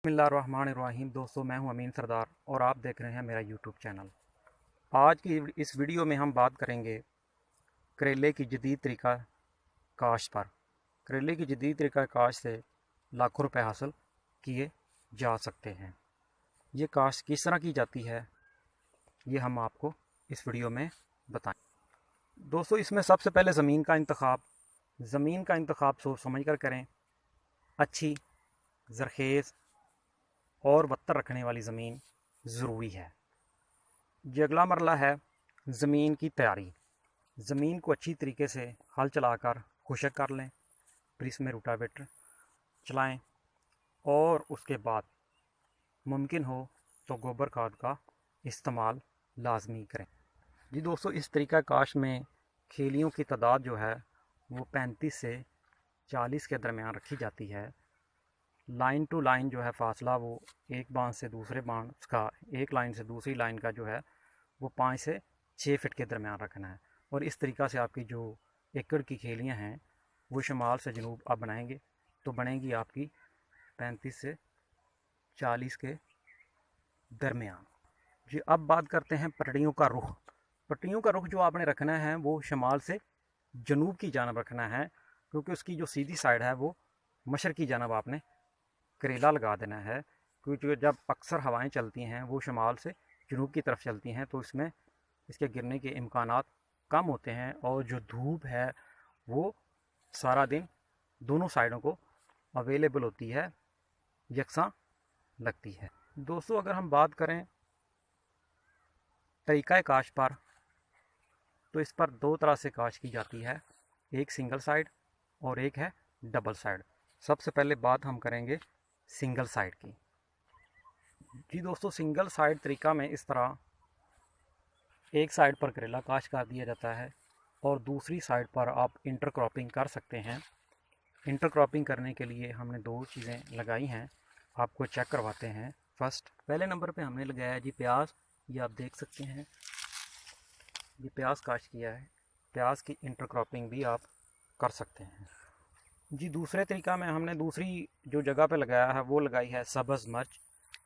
बिस्मिल्लाहिर्रहमानिर्रहीम। दोस्तों, मैं हूं अमीन सरदार और आप देख रहे हैं मेरा यूट्यूब चैनल। आज की इस वीडियो में हम बात करेंगे करेले की जदीद तरीका काश्त पर। करेले की जदीद तरीका काश्त से लाखों रुपए हासिल किए जा सकते हैं। ये काश्त किस तरह की जाती है, ये हम आपको इस वीडियो में बताएं। दोस्तों, इसमें सबसे पहले ज़मीन का इंतखाब सोच समझ कर करें। अच्छी, ज़रखेज़ और बत्तर रखने वाली ज़मीन ज़रूरी है। ये अगला मरला है ज़मीन की तैयारी। ज़मीन को अच्छी तरीके से हल चलाकर खुशक कर लें, फिर इसमें रोटावेटर चलाएं और उसके बाद मुमकिन हो तो गोबर खाद का इस्तेमाल लाजमी करें। जी दोस्तों, इस तरीका काश में खेलियों की तादाद जो है वो 35 से 40 के दरमियान रखी जाती है। लाइन टू लाइन जो है फासला वो एक बांध से दूसरे बांध का, एक लाइन से दूसरी लाइन का जो है वो 5 से 6 फीट के दरमियान रखना है। और इस तरीक़ा से आपकी जो एकड़ की खेलियां हैं वो शुमाल से जनूब आप बनाएंगे तो बनेगी आपकी 35 से 40 के दरमियान। जी, अब बात करते हैं पटड़ियों का रुख। पटड़ियों का रुख जो आपने रखना है वो शुमाल से जनूब की जानब रखना है, क्योंकि उसकी जो सीधी साइड है वो मशरक़ की जानब आपने करेला लगा देना है। क्योंकि जब अक्सर हवाएं चलती हैं वो शुमाल से जनूब की तरफ चलती हैं तो इसमें इसके गिरने के इम्कानात कम होते हैं और जो धूप है वो सारा दिन दोनों साइडों को अवेलेबल होती है, यकसा लगती है। दोस्तों, अगर हम बात करें तरीक़ा काश पर, तो इस पर दो तरह से काश की जाती है, एक सिंगल साइड और एक है डबल साइड। सबसे पहले बात हम करेंगे सिंगल साइड की। जी दोस्तों, सिंगल साइड तरीका में इस तरह एक साइड पर करेला काश कर दिया जाता है और दूसरी साइड पर आप इंटरक्रॉपिंग कर सकते हैं। इंटरक्रॉपिंग करने के लिए हमने दो चीज़ें लगाई हैं, आपको चेक करवाते हैं। फर्स्ट, पहले नंबर पे हमने लगाया जी प्याज। ये आप देख सकते हैं, ये प्याज काश किया है। प्याज की इंटरक्रॉपिंग भी आप कर सकते हैं। जी, दूसरे तरीका में हमने दूसरी जो जगह पे लगाया है वो लगाई है सब्ज़ मिर्च।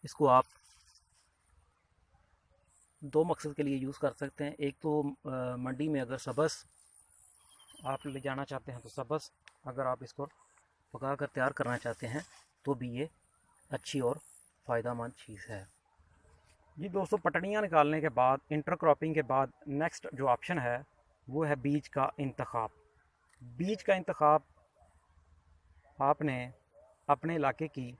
इसको आप दो मकसद के लिए यूज़ कर सकते हैं। एक तो मंडी में अगर सब्ज़ आप ले जाना चाहते हैं तो सब्ज़, अगर आप इसको पका कर तैयार करना चाहते हैं तो भी ये अच्छी और फ़ायदेमंद चीज़ है। जी दोस्तों, पटड़ियाँ निकालने के बाद, इंटरक्रॉपिंग के बाद नेक्स्ट जो ऑप्शन है वो है बीज का इंतखाब। बीज का इंतखाब आपने अपने इलाके की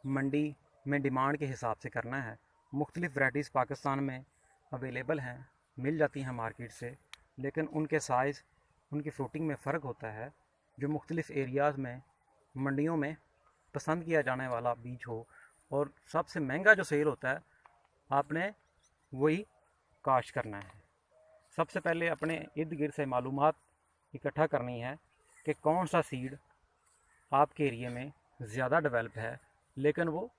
मंडी में डिमांड के हिसाब से करना है। मुख्तलिफ़ वैराइटीज़ पाकिस्तान में अवेलेबल हैं, मिल जाती हैं मार्केट से, लेकिन उनके साइज़, उनकी फ्रूटिंग में फ़र्क होता है। जो मुख्तलिफ़ एरियाज़ में मंडियों में पसंद किया जाने वाला बीज हो और सबसे महंगा जो सेल होता है, आपने वही काश करना है। सबसे पहले अपने इर्द गिर्द से मालूमात इकट्ठा करनी है कि कौन सा सीड आपके एरिया में ज़्यादा डेवलप है, लेकिन वो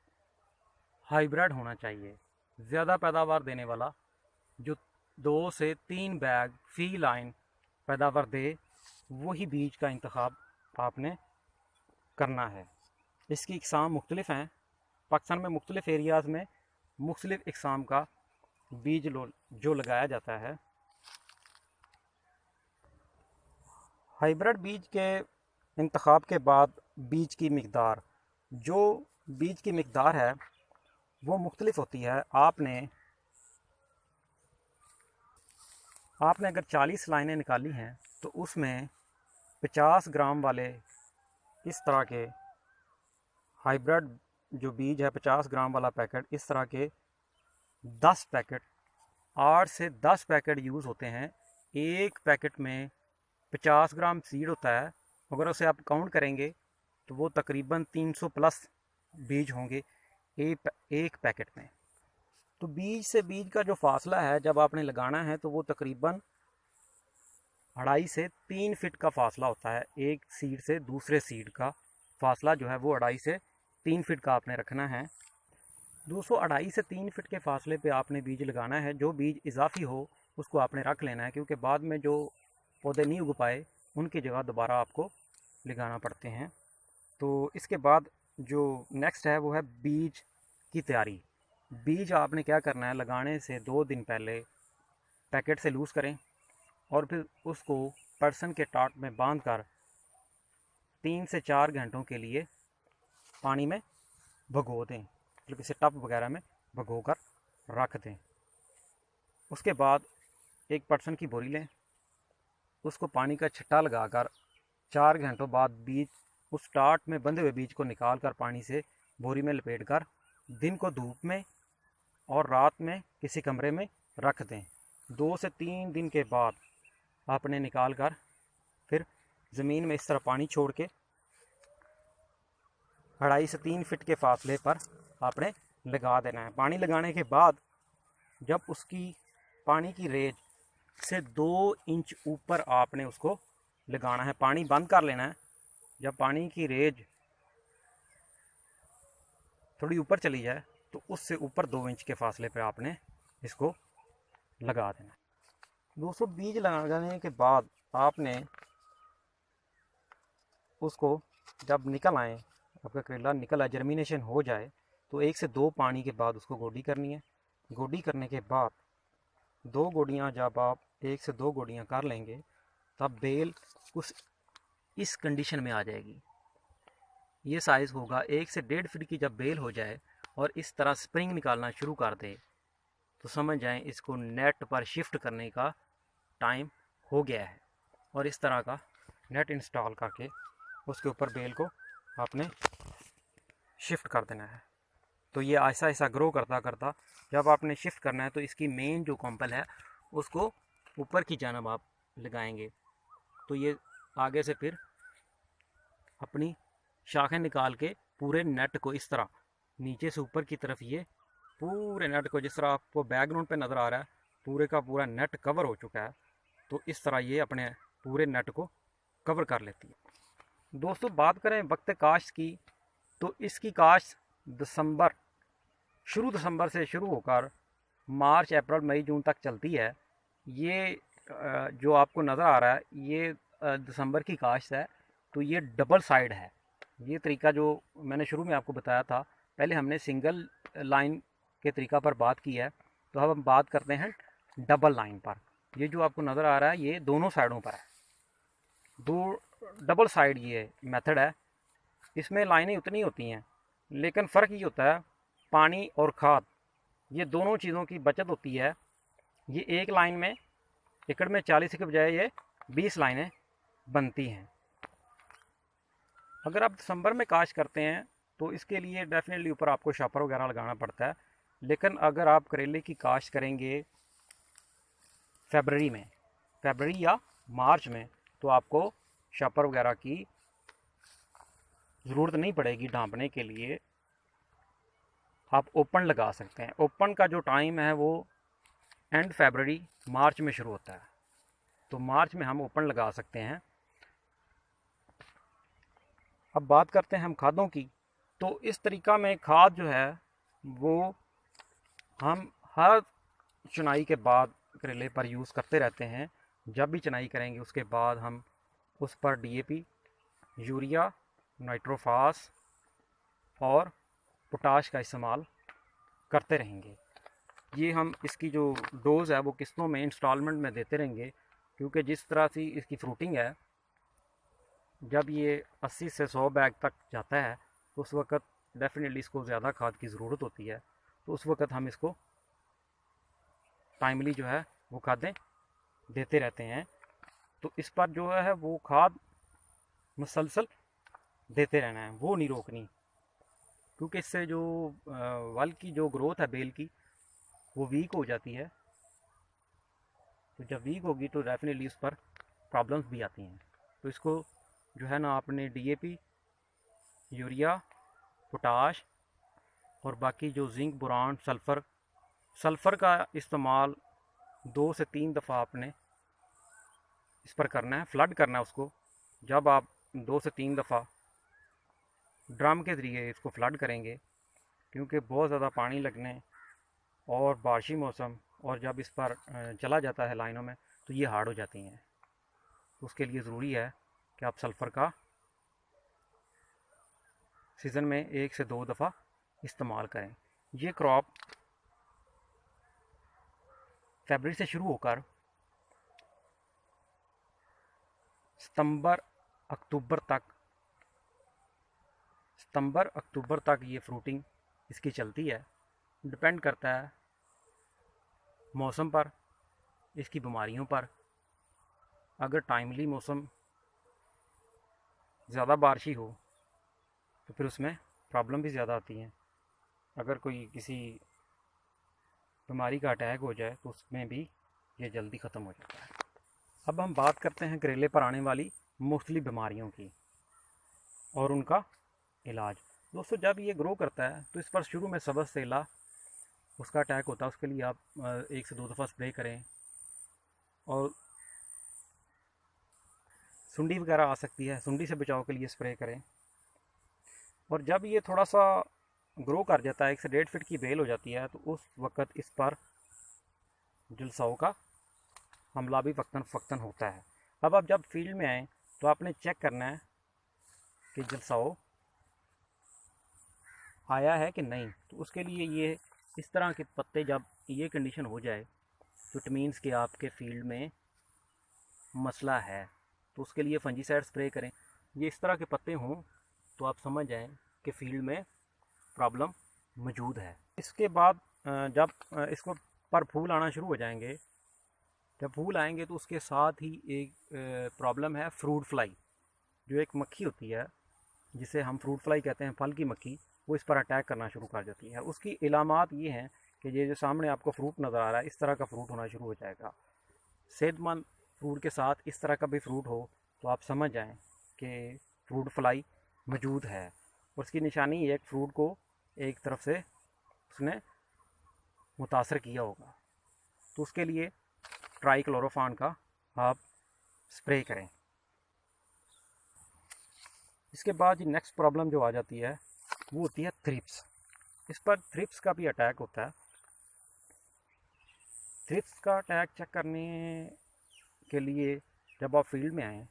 हाइब्रिड होना चाहिए, ज़्यादा पैदावार देने वाला, जो 2 से 3 बैग फी लाइन पैदावार दे, वही बीज का इंतखाब आपने करना है। इसकी इकसाम मुख्तलिफ़ हैं। पाकिस्तान में मुख्तलिफ़ एरियाज़ में मुख्तलिफ़ इकसाम का बीज जो लगाया जाता है। हाइब्रिड बीज के इंतखाब के बाद बीज की मिकदार, जो बीज की मिकदार है वो मुख्तलिफ़ होती है। आपने अगर 40 लाइनें निकाली हैं तो उसमें 50 ग्राम वाले इस तरह के हाइब्रिड जो बीज है, 50 ग्राम वाला पैकेट, इस तरह के 10 पैकेट, 8 से 10 पैकेट यूज़ होते हैं। एक पैकेट में 50 ग्राम सीड होता है। अगर उसे आप काउंट करेंगे तो वो तकरीबन 300 प्लस बीज होंगे एक पैकेट में। तो बीज से बीज का जो फासला है जब आपने लगाना है तो वो तकरीबन 2.5 से 3 फीट का फासला होता है। एक सीड से दूसरे सीड का फासला जो है वो 2.5 से 3 फीट का आपने रखना है। 2.5 से 3 फीट के फासले पे आपने बीज लगाना है। जो बीज इजाफी हो उसको आपने रख लेना है, क्योंकि बाद में जो पौधे नहीं उग पाए उनकी जगह दोबारा आपको लगाना पड़ते हैं। तो इसके बाद जो नेक्स्ट है वो है बीज की तैयारी। बीज आपने क्या करना है, लगाने से 2 दिन पहले पैकेट से लूज़ करें और फिर उसको पर्सन के टाट में बांध कर 3 से 4 घंटों के लिए पानी में भगो दें, मतलब किसी टब वगैरह में भगो कर रख दें। उसके बाद एक पर्सन की बोरी लें, उसको पानी का छट्टा लगाकर 4 घंटों बाद बीज, उस टाट में बंधे हुए बीज को निकाल कर पानी से बोरी में लपेट कर दिन को धूप में और रात में किसी कमरे में रख दें। 2 से 3 दिन के बाद आपने निकाल कर फिर ज़मीन में इस तरह पानी छोड़ के 2.5 से 3 फीट के फासले पर आपने लगा देना है। पानी लगाने के बाद जब उसकी पानी की रेंज से 2 इंच ऊपर आपने उसको लगाना है, पानी बंद कर लेना है। जब पानी की रेंज थोड़ी ऊपर चली जाए तो उससे ऊपर 2 इंच के फासले पर आपने इसको लगा देना है। दोस्तों, बीज लगाने के बाद आपने उसको जब निकल आए, आपका करेला निकल आए, जर्मिनेशन हो जाए, तो 1 से 2 पानी के बाद उसको गोडी करनी है। गोडी करने के बाद 2 गोडियाँ जब आप 1 से 2 गोडियाँ कर लेंगे तब बेल कुछ इस कंडीशन में आ जाएगी। ये साइज़ होगा 1 से 1.5 फीट की। जब बेल हो जाए और इस तरह स्प्रिंग निकालना शुरू कर दे तो समझ जाएं इसको नेट पर शिफ्ट करने का टाइम हो गया है। और इस तरह का नेट इंस्टॉल करके उसके ऊपर बेल को आपने शिफ्ट कर देना है। तो ये ऐसा ऐसा ग्रो करता करता जब आपने शिफ्ट करना है तो इसकी मेन जो कॉम्पल है उसको ऊपर की जानब आप लगाएंगे। तो ये आगे से फिर अपनी शाखें निकाल के पूरे नेट को इस तरह नीचे से ऊपर की तरफ, ये पूरे नेट को जिस तरह आपको बैकग्राउंड पे नज़र आ रहा है, पूरे का पूरा नेट कवर हो चुका है। तो इस तरह ये अपने पूरे नेट को कवर कर लेती है। दोस्तों, बात करें वक्त काश्त की, तो इसकी काश्त दिसंबर से शुरू होकर मार्च, अप्रैल, मई, जून तक चलती है। ये जो आपको नज़र आ रहा है ये दिसंबर की काश्त है। तो ये डबल साइड है। ये तरीका जो मैंने शुरू में आपको बताया था, पहले हमने सिंगल लाइन के तरीका पर बात की है, तो अब हम बात करते हैं डबल लाइन पर। ये जो आपको नज़र आ रहा है ये दोनों साइडों पर है, दो डबल साइड ये मेथड है। इसमें लाइनें उतनी होती हैं लेकिन फ़र्क ये होता है पानी और खाद, ये दोनों चीज़ों की बचत होती है। ये एक लाइन में एकड़ में 40 के बजाय ये 20 लाइनें बनती हैं। अगर आप दिसंबर में काश्त करते हैं तो इसके लिए डेफिनेटली ऊपर आपको शापर वगैरह लगाना पड़ता है। लेकिन अगर आप करेले की काश्त करेंगे फरवरी या मार्च में तो आपको शापर वगैरह की ज़रूरत नहीं पड़ेगी ढांपने के लिए। आप ओपन लगा सकते हैं। ओपन का जो टाइम है वो एंड फरवरी मार्च में शुरू होता है, तो मार्च में हम ओपन लगा सकते हैं। अब बात करते हैं हम खादों की। तो इस तरीका में खाद जो है वो हम हर चुनाई के बाद करेले पर यूज़ करते रहते हैं। जब भी चुनाई करेंगे उसके बाद हम उस पर डीएपी, यूरिया, नाइट्रोफास और पोटाश का इस्तेमाल करते रहेंगे। ये हम इसकी जो डोज़ है वो किस्तों में इंस्टॉलमेंट में देते रहेंगे, क्योंकि जिस तरह से इसकी फ्रूटिंग है, जब ये 80 से 100 बैग तक जाता है तो उस वक़्त डेफिनेटली इसको ज़्यादा खाद की ज़रूरत होती है। तो उस वक़्त हम इसको टाइमली जो है वो खादें देते रहते हैं। तो इस पर जो है वो खाद मुसलसल देते रहना है, वो नहीं रोकनी, क्योंकि इससे जो वल की जो ग्रोथ है बेल की वो वीक हो जाती है। तो जब वीक होगी तो डेफिनेटली उस पर प्रॉब्लम्स भी आती हैं। तो इसको जो है ना आपने डीएपी, यूरिया, पोटाश और बाकी जो जिंक, बोरान, सल्फ़र का इस्तेमाल 2 से 3 दफ़ा आपने इस पर करना है, फ्लड करना है उसको। जब आप 2 से 3 दफ़ा ड्रम के ज़रिए इसको फ्लड करेंगे, क्योंकि बहुत ज़्यादा पानी लगने और बारिशी मौसम और जब इस पर चला जाता है लाइनों में तो ये हार्ड हो जाती हैं। उसके लिए ज़रूरी है कि आप सल्फ़र का सीज़न में 1 से 2 दफ़ा इस्तेमाल करें। ये क्रॉप फरवरी से शुरू होकर सितंबर अक्टूबर तक ये फ्रूटिंग इसकी चलती है। डिपेंड करता है मौसम पर, इसकी बीमारियों पर। अगर टाइमली मौसम ज़्यादा बारिशी हो तो फिर उसमें प्रॉब्लम भी ज़्यादा आती हैं। अगर कोई किसी बीमारी का अटैक हो जाए तो उसमें भी ये जल्दी ख़त्म हो जाता है। अब हम बात करते हैं करेले पर आने वाली मुख्तलिफ बीमारियों की और उनका इलाज। दोस्तों, जब ये ग्रो करता है तो इस पर शुरू में सबज सेला उसका अटैक होता है। उसके लिए आप 1 से 2 दफ़ा स्प्रे करें। और सुंडी वगैरह आ सकती है, सुंडी से बचाव के लिए स्प्रे करें। और जब ये थोड़ा सा ग्रो कर जाता है, 1 से 1.5 फीट की बेल हो जाती है, तो उस वक़्त इस पर जुलसाओं का हमला भी वक्तन होता है। अब आप जब फील्ड में आएँ तो आपने चेक करना है कि जुलसाओ आया है कि नहीं। तो उसके लिए ये इस तरह के पत्ते, जब ये कंडीशन हो जाए तो इट मीन्स कि आपके फील्ड में मसला है। तो उसके लिए फंजीसाइड स्प्रे करें। ये इस तरह के पत्ते हों तो आप समझ जाएं कि फील्ड में प्रॉब्लम मौजूद है। इसके बाद जब इसको पर फूल आना शुरू हो जाएंगे, जब फूल आएंगे तो उसके साथ ही एक प्रॉब्लम है फ्रूट फ्लाई, जो एक मक्खी होती है जिसे हम फ्रूट फ्लाई कहते हैं, फल की मक्खी। वो इस पर अटैक करना शुरू कर देती है। उसकी इलामात ये हैं कि ये जो सामने आपको फ्रूट नज़र आ रहा है, इस तरह का फ्रूट होना शुरू हो जाएगा। सेहतमंद फ्रूट के साथ इस तरह का भी फ्रूट हो तो आप समझ जाएं कि फ्रूट फ्लाई मौजूद है। और उसकी निशानी एक फ्रूट को एक तरफ से उसने मुतासर किया होगा। तो उसके लिए ट्राइक्लोरोफान का आप स्प्रे करें। इसके बाद नेक्स्ट प्रॉब्लम जो आ जाती है वो होती है थ्रिप्स। इस पर थ्रिप्स का भी अटैक होता है। थ्रिप्स का अटैक चेक करने के लिए जब आप फील्ड में आएँ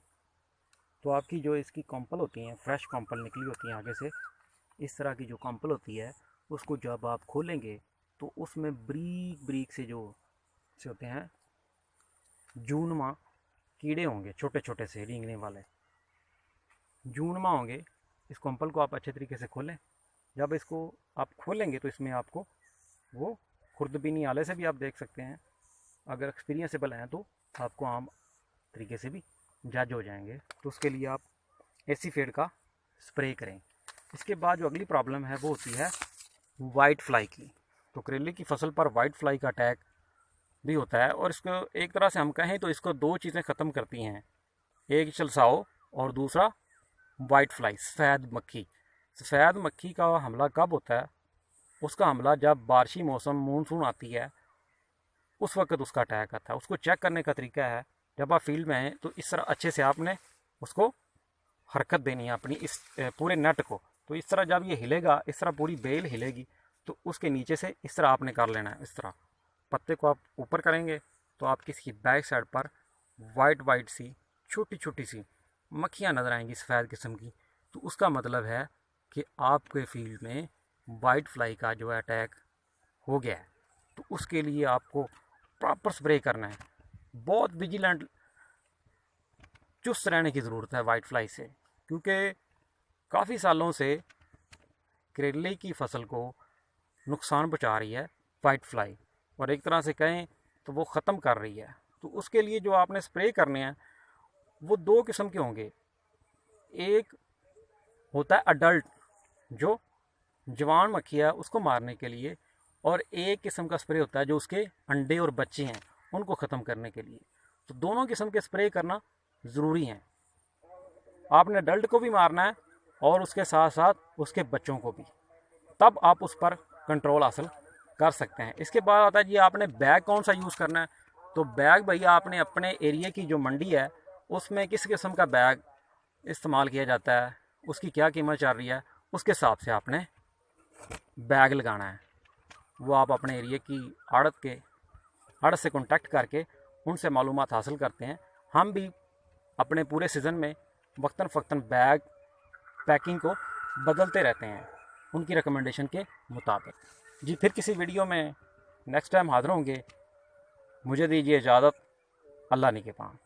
तो आपकी जो इसकी कॉम्पल होती हैं, फ्रेश कॉम्पल निकली होती हैं आगे से, इस तरह की जो कॉम्पल होती है उसको जब आप खोलेंगे तो उसमें ब्रीक ब्रीक से जो से होते हैं जूनमा कीड़े होंगे, छोटे छोटे से रेंगने वाले जूनमा होंगे। इस कॉम्पल को आप अच्छे तरीके से खोलें। जब इसको आप खोलेंगे तो इसमें आपको वो खुर्दबीनी आले से भी आप देख सकते हैं। अगर एक्सपीरियंसेबल हैं तो आपको आम तरीके से भी जज हो जाएंगे। तो उसके लिए आप एसीफेड का स्प्रे करें। इसके बाद जो अगली प्रॉब्लम है वो होती है वाइट फ्लाई की। तो करेले की फसल पर वाइट फ्लाई का अटैक भी होता है। और इसको एक तरह से हम कहें तो इसको 2 चीज़ें ख़त्म करती हैं, एक चलसाओ और दूसरा वाइट फ्लाई, सफ़ेद मक्खी। सफ़ेद मक्खी का हमला कब होता है? उसका हमला जब बारिशी मौसम मानसून आती है उस वक्त उसका अटैक आता है। उसको चेक करने का तरीका है, जब आप फील्ड में आएँ तो इस तरह अच्छे से आपने उसको हरकत देनी है अपनी इस पूरे नट को। तो इस तरह जब ये हिलेगा, इस तरह पूरी बेल हिलेगी, तो उसके नीचे से इस तरह आपने कर लेना है। इस तरह पत्ते को आप ऊपर करेंगे तो आपकी इसकी बैक साइड पर वाइट वाइट सी छोटी छोटी सी मक्खियाँ नज़र आएंगी सफ़ेद किस्म की। तो उसका मतलब है कि आपके फील्ड में वाइट फ्लाई का जो अटैक हो गया है। तो उसके लिए आपको प्रॉपर स्प्रे करना है। बहुत विजिलेंट, चुस्त रहने की ज़रूरत है वाइट फ्लाई से, क्योंकि काफ़ी सालों से करेले की फसल को नुकसान पहुंचा रही है वाइट फ्लाई, और एक तरह से कहें तो वो ख़त्म कर रही है। तो उसके लिए जो आपने स्प्रे करने हैं वो 2 किस्म के होंगे। एक होता है अडल्ट, जो जवान मक्खी है उसको मारने के लिए, और एक किस्म का स्प्रे होता है जो उसके अंडे और बच्चे हैं उनको ख़त्म करने के लिए। तो दोनों किस्म के स्प्रे करना ज़रूरी है। आपने अडल्ट को भी मारना है और उसके साथ साथ उसके बच्चों को भी, तब आप उस पर कंट्रोल हासिल कर सकते हैं। इसके बाद आता है जी आपने बैग कौन सा यूज़ करना है। तो बैग भैया आपने अपने एरिया की जो मंडी है उसमें किस किस्म का बैग इस्तेमाल किया जाता है, उसकी क्या कीमत चल रही है, उसके हिसाब से आपने बैग लगाना है। वो आप अपने एरिया की आड़त से कॉन्टैक्ट करके उनसे मालूमात हासिल करते हैं। हम भी अपने पूरे सीज़न में वक्तन फ़क्तन बैग पैकिंग को बदलते रहते हैं उनकी रिकमेंडेशन के मुताबिक। जी फिर किसी वीडियो में नेक्स्ट टाइम हाज़िर होंगे। मुझे दीजिए इजाज़त। अल्लाह निगहबान।